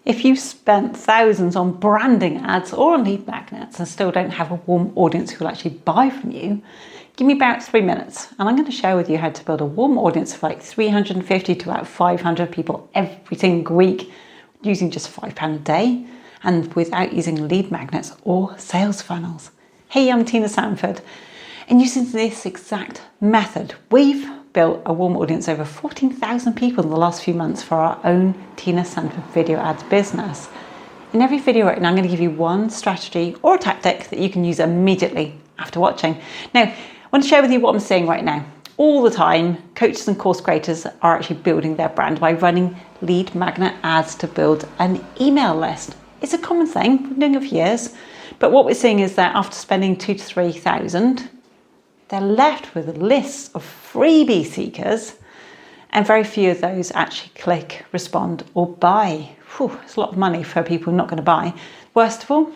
If you spent thousands on branding ads or on lead magnets and still don't have a warm audience who will actually buy from you, give me about 3 minutes and I'm going to share with you how to build a warm audience of like 350 to about 500 people every single week using just £5 a day and without using lead magnets or sales funnels. Hey, I'm Tina Sanford, and using this exact method, we've built a warm audience over 14,000 people in the last few months for our own Tina Sanford video ads business. In every video right now, I'm going to give you one strategy or a tactic that you can use immediately after watching. Now, I want to share with you what I'm seeing right now. All the time, coaches and course creators are actually building their brand by running lead magnet ads to build an email list. It's a common thing, we've been doing it for years, but what we're seeing is that after spending 2,000 to 3,000, they're left with a list of freebie seekers, and very few of those actually click, respond, or buy. Whew, it's a lot of money for people who are not going to buy. Worst of all,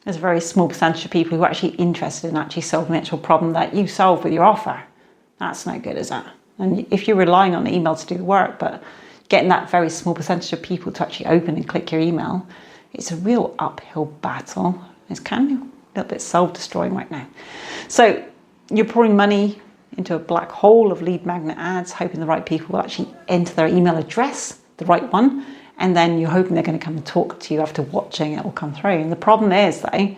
there's a very small percentage of people who are actually interested in actually solving the actual problem that you solve with your offer. That's no good, is that? And if you're relying on email to do the work, but getting that very small percentage of people to actually open and click your email, it's a real uphill battle. It's kind of a little bit soul-destroying right now. So you're pouring money into a black hole of lead magnet ads, hoping the right people will actually enter their email address, the right one, and then you're hoping they're going to come and talk to you after watching it all come through. And the problem is, though,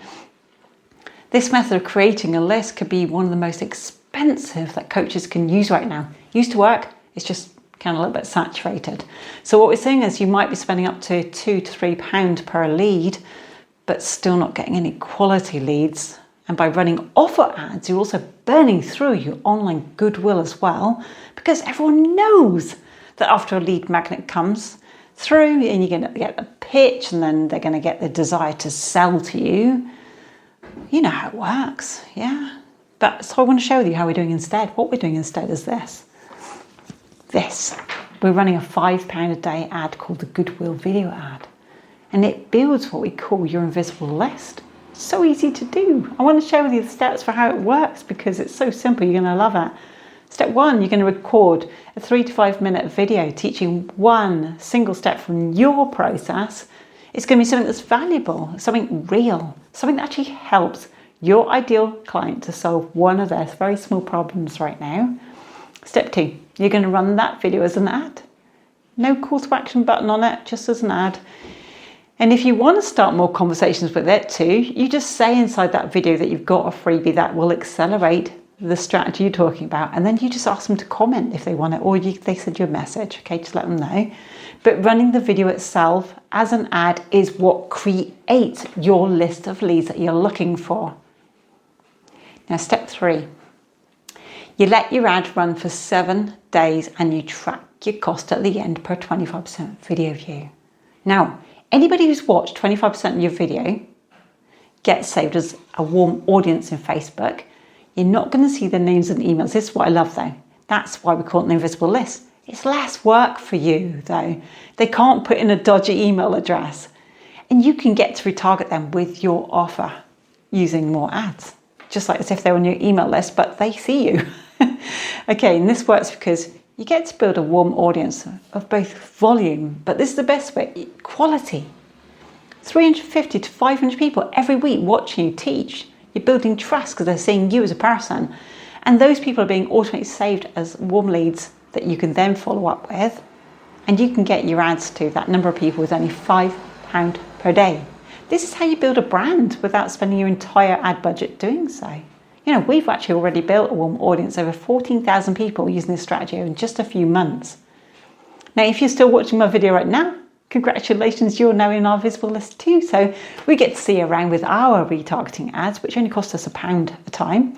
this method of creating a list could be one of the most expensive that coaches can use right now. Used to work, it's just kind of a little bit saturated. So what we're seeing is you might be spending up to £2 to £3 per lead, but still not getting any quality leads. And by running offer ads, you're also burning through your online goodwill as well, because everyone knows that after a lead magnet comes through and you're going to get the pitch and then they're going to get the desire to sell to you. You know how it works, yeah? But so I want to show you how we're doing instead. What we're doing instead is this. We're running a £5 a day ad called the Goodwill video ad. And it builds what we call your invisible list. So easy to do. I want to share with you the steps for how it works because it's so simple, you're going to love it. Step 1, you're going to record a 3 to 5 minute video teaching one single step from your process. It's going to be something that's valuable, something real, something that actually helps your ideal client to solve one of their very small problems right now. Step 2, you're going to run that video as an ad. No call to action button on it, just as an ad. And if you want to start more conversations with it too, you just say inside that video that you've got a freebie that will accelerate the strategy you're talking about. And then you just ask them to comment if they want it, or they send you a message, okay, just let them know. But running the video itself as an ad is what creates your list of leads that you're looking for. Now, step 3, you let your ad run for 7 days and you track your cost at the end per 25% video view. Now, anybody who's watched 25% of your video gets saved as a warm audience in Facebook. You're not going to see their names and emails. This is what I love though. That's why we call it an invisible list. It's less work for you though. They can't put in a dodgy email address. And you can get to retarget them with your offer using more ads. Just like as if they're on your email list, but they see you. Okay, and this works because you get to build a warm audience of both volume, but this is the best way, quality. 350 to 500 people every week watching you teach. You're building trust because they're seeing you as a person. And those people are being automatically saved as warm leads that you can then follow up with. And you can get your ads to that number of people with only £5 per day. This is how you build a brand without spending your entire ad budget doing so. You know, we've actually already built a warm audience, over 14,000 people using this strategy in just a few months. Now, if you're still watching my video right now, congratulations, you're now in our visible list too. So we get to see you around with our retargeting ads, which only cost us £1 a time.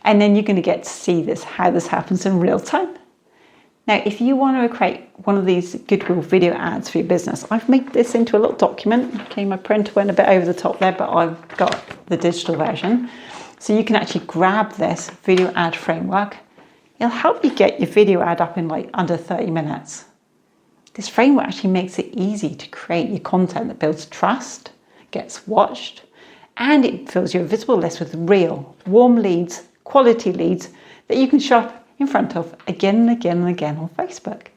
And then you're going to get to see how this happens in real time. Now, if you want to create one of these Goodwill video ads for your business, I've made this into a little document. Okay, my printer went a bit over the top there, but I've got the digital version. So you can actually grab this video ad framework. It'll help you get your video ad up in like under 30 minutes. This framework actually makes it easy to create your content that builds trust, gets watched, and it fills your visible list with real, warm leads, quality leads that you can show up in front of again and again and again on Facebook.